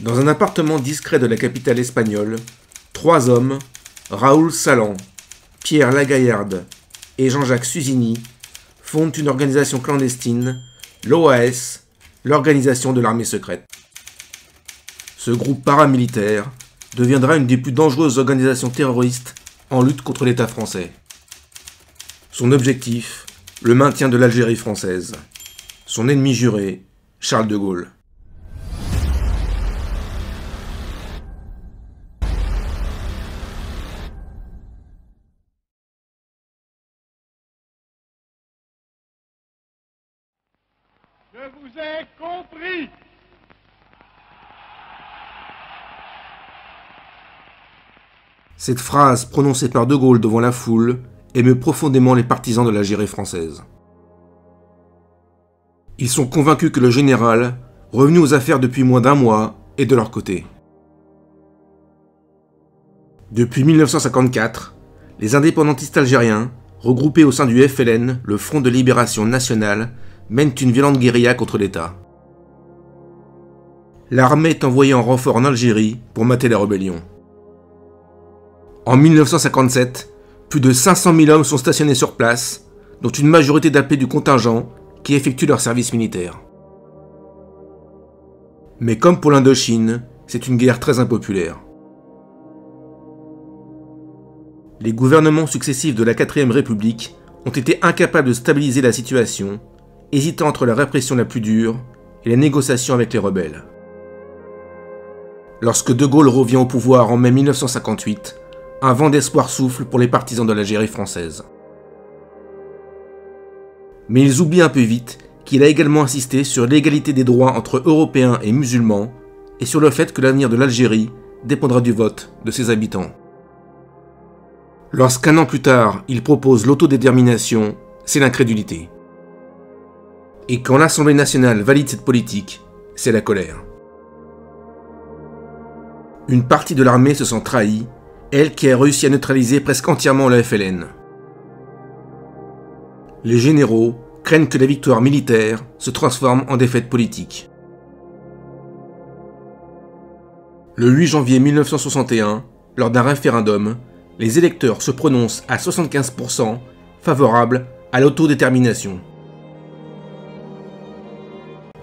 Dans un appartement discret de la capitale espagnole, 3 hommes, Raoul Salan, Pierre Lagaillarde et Jean-Jacques Susini, fondent une organisation clandestine, l'OAS, l'Organisation de l'Armée secrète. Ce groupe paramilitaire deviendra une des plus dangereuses organisations terroristes en lutte contre l'État français. Son objectif, le maintien de l'Algérie française. Son ennemi juré, Charles de Gaulle. Je vous ai compris. Cette phrase prononcée par De Gaulle devant la foule émeut profondément les partisans de l'Algérie française. Ils sont convaincus que le général, revenu aux affaires depuis moins d'1 mois, est de leur côté. Depuis 1954, les indépendantistes algériens, regroupés au sein du FLN, le Front de Libération Nationale, mènent une violente guérilla contre l'État. L'armée est envoyée en renfort en Algérie pour mater la rébellion. En 1957, plus de 500 000 hommes sont stationnés sur place, dont une majorité d'appelés du contingent qui effectuent leur service militaire. Mais comme pour l'Indochine, c'est une guerre très impopulaire. Les gouvernements successifs de la 4ème République ont été incapables de stabiliser la situation, hésitant entre la répression la plus dure et la négociation avec les rebelles. Lorsque De Gaulle revient au pouvoir en mai 1958, un vent d'espoir souffle pour les partisans de l'Algérie française. Mais ils oublient un peu vite qu'il a également insisté sur l'égalité des droits entre Européens et musulmans et sur le fait que l'avenir de l'Algérie dépendra du vote de ses habitants. Lorsqu'un an plus tard, il propose l'autodétermination, c'est l'incrédulité. Et quand l'Assemblée nationale valide cette politique, c'est la colère. Une partie de l'armée se sent trahie, elle qui a réussi à neutraliser presque entièrement le FLN. Les généraux craignent que la victoire militaire se transforme en défaite politique. Le 8 janvier 1961, lors d'un référendum, les électeurs se prononcent à 75% favorables à l'autodétermination.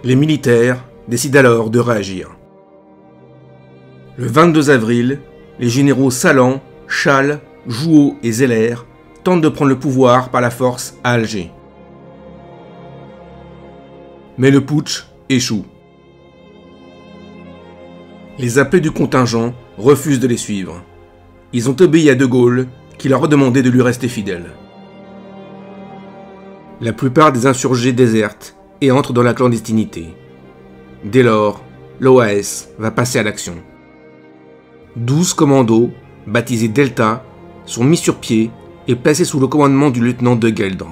Les militaires décident alors de réagir. Le 22 avril, les généraux Salan, Chasles, Jouhaud et Zeller tentent de prendre le pouvoir par la force à Alger. Mais le putsch échoue. Les appelés du contingent refusent de les suivre. Ils ont obéi à De Gaulle, qui leur a demandé de lui rester fidèles. La plupart des insurgés désertent et entrent dans la clandestinité. Dès lors, l'OAS va passer à l'action. 12 commandos, baptisés Delta, sont mis sur pied et placés sous le commandement du lieutenant de Gueldre.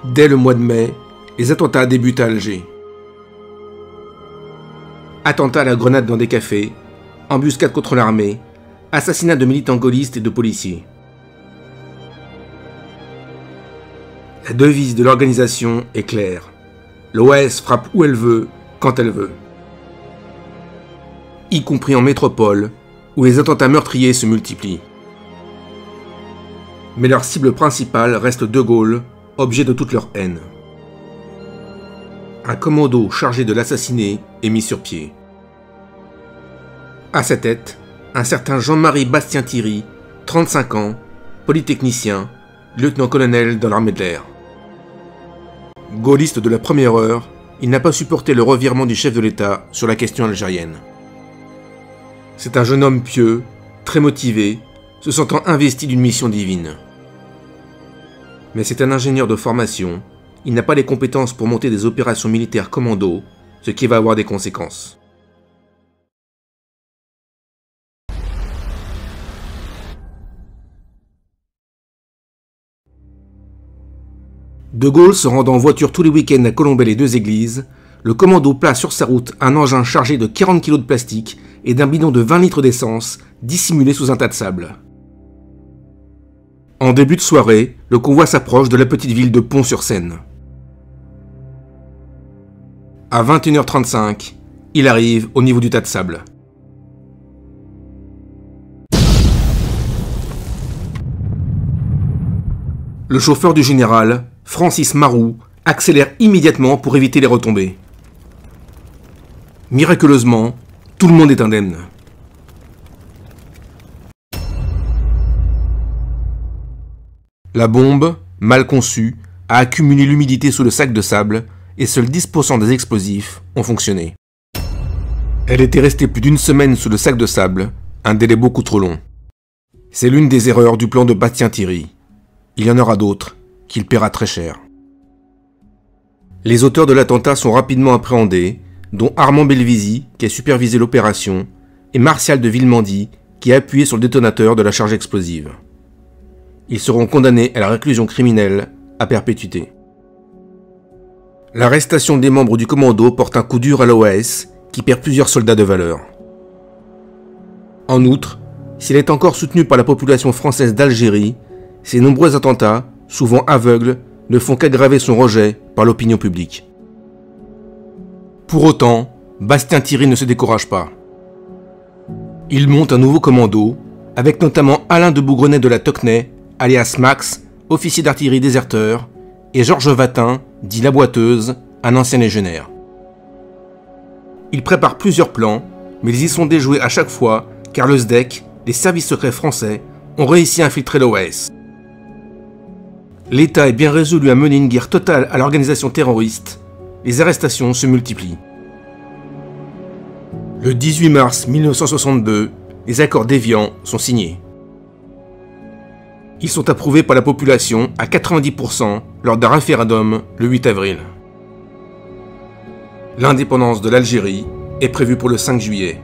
Dès le mois de mai, les attentats débutent à Alger. Attentats à la grenade dans des cafés, embuscades contre l'armée, assassinats de militants gaullistes et de policiers. La devise de l'organisation est claire. L'OAS frappe où elle veut, quand elle veut. Y compris en métropole, où les attentats meurtriers se multiplient. Mais leur cible principale reste De Gaulle, objet de toute leur haine. Un commando chargé de l'assassiner est mis sur pied. À sa tête, un certain Jean-Marie Bastien-Thierry, 35 ans, polytechnicien, lieutenant-colonel dans l'armée de l'air. Gaulliste de la première heure, il n'a pas supporté le revirement du chef de l'État sur la question algérienne. C'est un jeune homme pieux, très motivé, se sentant investi d'une mission divine. Mais c'est un ingénieur de formation, il n'a pas les compétences pour monter des opérations militaires commando, ce qui va avoir des conséquences. De Gaulle se rendant en voiture tous les week-ends à Colombey les 2 églises, le commando place sur sa route un engin chargé de 40 kg de plastique et d'un bidon de 20 litres d'essence, dissimulé sous un tas de sable. En début de soirée, le convoi s'approche de la petite ville de Pont-sur-Seine. À 21h35, il arrive au niveau du tas de sable. Le chauffeur du général, Francis Maroux, accélère immédiatement pour éviter les retombées. Miraculeusement, tout le monde est indemne. La bombe, mal conçue, a accumulé l'humidité sous le sac de sable et seuls 10% des explosifs ont fonctionné. Elle était restée plus d'une semaine sous le sac de sable, un délai beaucoup trop long. C'est l'une des erreurs du plan de Bastien Thierry. Il y en aura d'autres qu'il paiera très cher. Les auteurs de l'attentat sont rapidement appréhendés, dont Armand Belvisi, qui a supervisé l'opération, et Martial de Villemandy, qui a appuyé sur le détonateur de la charge explosive. Ils seront condamnés à la réclusion criminelle à perpétuité. L'arrestation des membres du commando porte un coup dur à l'OAS, qui perd plusieurs soldats de valeur. En outre, s'il est encore soutenu par la population française d'Algérie, ces nombreux attentats, souvent aveugles, ne font qu'aggraver son rejet par l'opinion publique. Pour autant, Bastien Thierry ne se décourage pas. Il monte un nouveau commando, avec notamment Alain de Bougrenet de la Tocnay, alias Max, officier d'artillerie déserteur, et Georges Vatin, dit La Boiteuse, un ancien légionnaire. Il prépare plusieurs plans, mais ils y sont déjoués à chaque fois, car le SDEC, les services secrets français, ont réussi à infiltrer l'OAS. L'État est bien résolu à mener une guerre totale à l'organisation terroriste. Les arrestations se multiplient. Le 18 mars 1962, les accords d'Évian sont signés. Ils sont approuvés par la population à 90% lors d'un référendum le 8 avril. L'indépendance de l'Algérie est prévue pour le 5 juillet.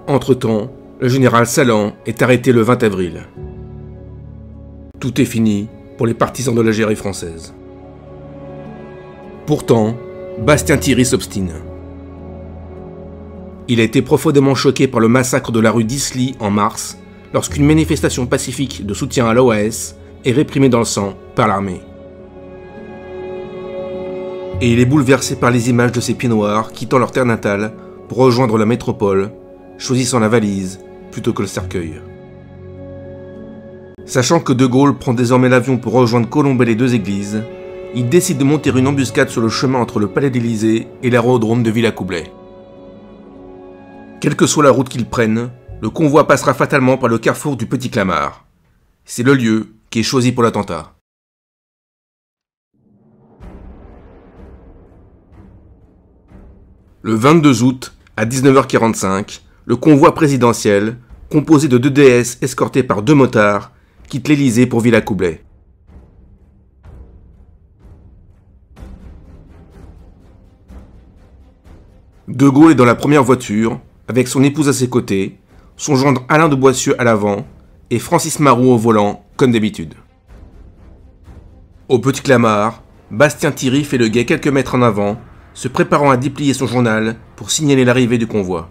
Entre-temps, le général Salan est arrêté le 20 avril. Tout est fini pour les partisans de l'Algérie française. Pourtant, Bastien Thierry s'obstine. Il a été profondément choqué par le massacre de la rue d'Isly en mars, lorsqu'une manifestation pacifique de soutien à l'OAS est réprimée dans le sang par l'armée. Et il est bouleversé par les images de ces pieds noirs quittant leur terre natale pour rejoindre la métropole, choisissant la valise plutôt que le cercueil. Sachant que De Gaulle prend désormais l'avion pour rejoindre Colombey les deux églises, il décide de monter une embuscade sur le chemin entre le palais d'Élysée et l'aérodrome de Villacoublay. Quelle que soit la route qu'ils prennent, le convoi passera fatalement par le carrefour du Petit Clamart. C'est le lieu qui est choisi pour l'attentat. Le 22 août, à 19h45, le convoi présidentiel, composé de 2 DS escortés par 2 motards, quitte l'Élysée pour Villacoublay. De Gaulle est dans la première voiture, avec son épouse à ses côtés, son gendre Alain de Boissieu à l'avant, et Francis Maroux au volant, comme d'habitude. Au Petit Clamart, Bastien Thierry fait le guet quelques mètres en avant, se préparant à déplier son journal pour signaler l'arrivée du convoi.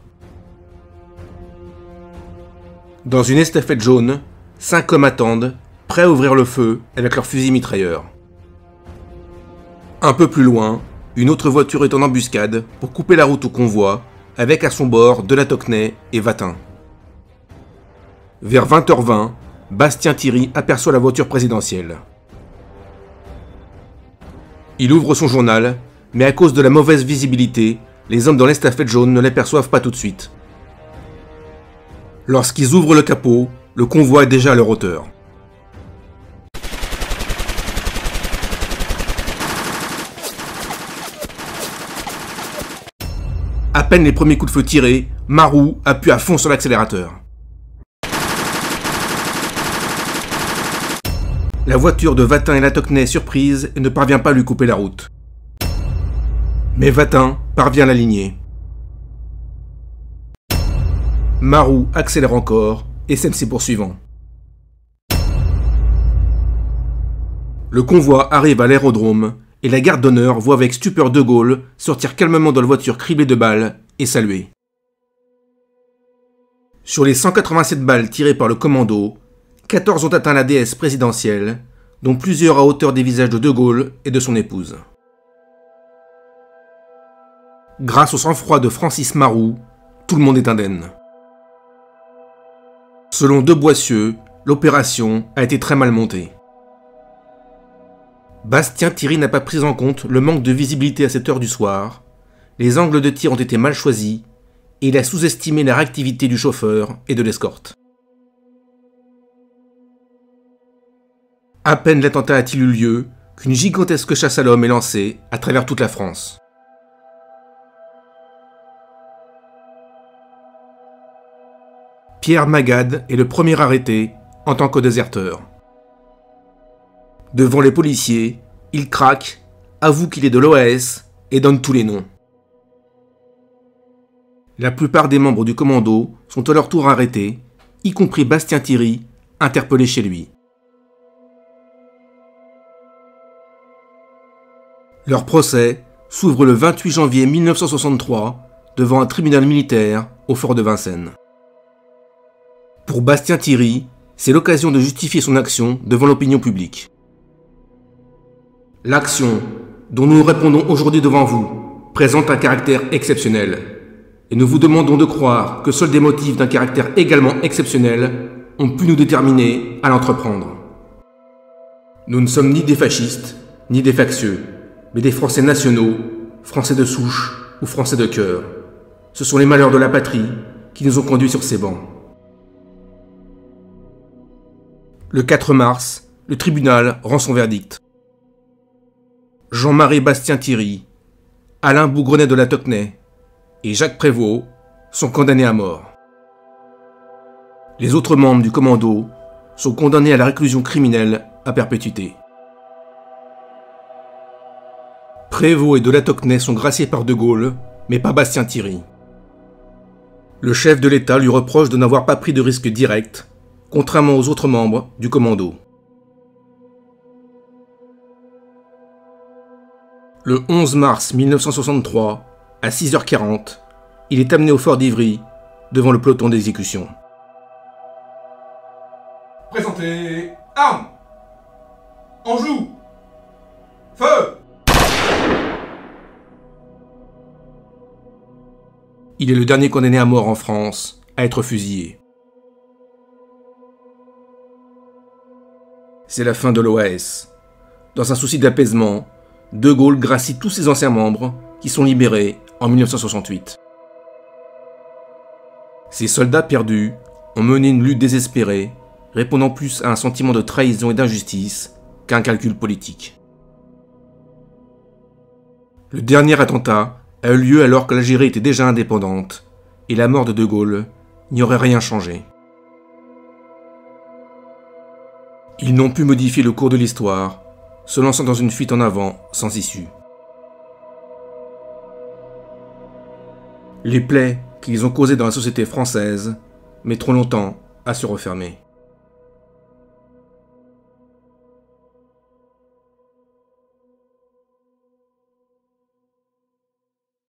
Dans une estafette jaune, 5 hommes attendent, prêts à ouvrir le feu avec leurs fusils mitrailleurs. Un peu plus loin, une autre voiture est en embuscade pour couper la route au convoi, avec à son bord de la Tocnay et Vatin. Vers 20h20, Bastien Thierry aperçoit la voiture présidentielle. Il ouvre son journal, mais à cause de la mauvaise visibilité, les hommes dans l'estafette jaune ne l'aperçoivent pas tout de suite. Lorsqu'ils ouvrent le capot, le convoi est déjà à leur hauteur. À peine les premiers coups de feu tirés, Maroux appuie à fond sur l'accélérateur. La voiture de Vatin et la Tocnay est surprise et ne parvient pas à lui couper la route. Mais Vatin parvient à l'aligner. Maroux accélère encore et cède ses poursuivants. Le convoi arrive à l'aérodrome et la garde d'honneur voit avec stupeur De Gaulle sortir calmement de la voiture criblée de balles et saluer. Sur les 187 balles tirées par le commando, 14 ont atteint la déesse présidentielle, dont plusieurs à hauteur des visages de De Gaulle et de son épouse. Grâce au sang-froid de Francis Maroux, tout le monde est indemne. Selon De Boissieu, l'opération a été très mal montée. Bastien Thierry n'a pas pris en compte le manque de visibilité à cette heure du soir, les angles de tir ont été mal choisis, et il a sous-estimé la réactivité du chauffeur et de l'escorte. À peine l'attentat a-t-il eu lieu qu'une gigantesque chasse à l'homme est lancée à travers toute la France. Pierre Magade est le premier arrêté en tant que déserteur. Devant les policiers, il craque, avoue qu'il est de l'OAS et donne tous les noms. La plupart des membres du commando sont à leur tour arrêtés, y compris Bastien Thierry, interpellé chez lui. Leur procès s'ouvre le 28 janvier 1963 devant un tribunal militaire au fort de Vincennes. Pour Bastien Thierry, c'est l'occasion de justifier son action devant l'opinion publique. L'action dont nous répondons aujourd'hui devant vous présente un caractère exceptionnel, et nous vous demandons de croire que seuls des motifs d'un caractère également exceptionnel ont pu nous déterminer à l'entreprendre. Nous ne sommes ni des fascistes, ni des factieux, mais des Français nationaux, Français de souche ou Français de cœur. Ce sont les malheurs de la patrie qui nous ont conduits sur ces bancs. Le 4 mars, le tribunal rend son verdict. Jean-Marie Bastien Thierry, Alain Bougrenet de la Tocnay et Jacques Prévost sont condamnés à mort. Les autres membres du commando sont condamnés à la réclusion criminelle à perpétuité. Prévost et de la Tocnay sont graciés par De Gaulle, mais pas Bastien Thierry. Le chef de l'État lui reproche de n'avoir pas pris de risque direct, contrairement aux autres membres du commando. Le 11 mars 1963, à 6h40, il est amené au fort d'Ivry, devant le peloton d'exécution. Présentez armes. En joue. Feu. Il est le dernier condamné à mort en France à être fusillé. C'est la fin de l'OAS. Dans un souci d'apaisement, De Gaulle gracie tous ses anciens membres qui sont libérés en 1968. Ces soldats perdus ont mené une lutte désespérée, répondant plus à un sentiment de trahison et d'injustice qu'à un calcul politique. Le dernier attentat a eu lieu alors que l'Algérie était déjà indépendante, et la mort de Gaulle n'y aurait rien changé. Ils n'ont pu modifier le cours de l'histoire, se lançant dans une fuite en avant sans issue. Les plaies qu'ils ont causées dans la société française mettront longtemps à se refermer.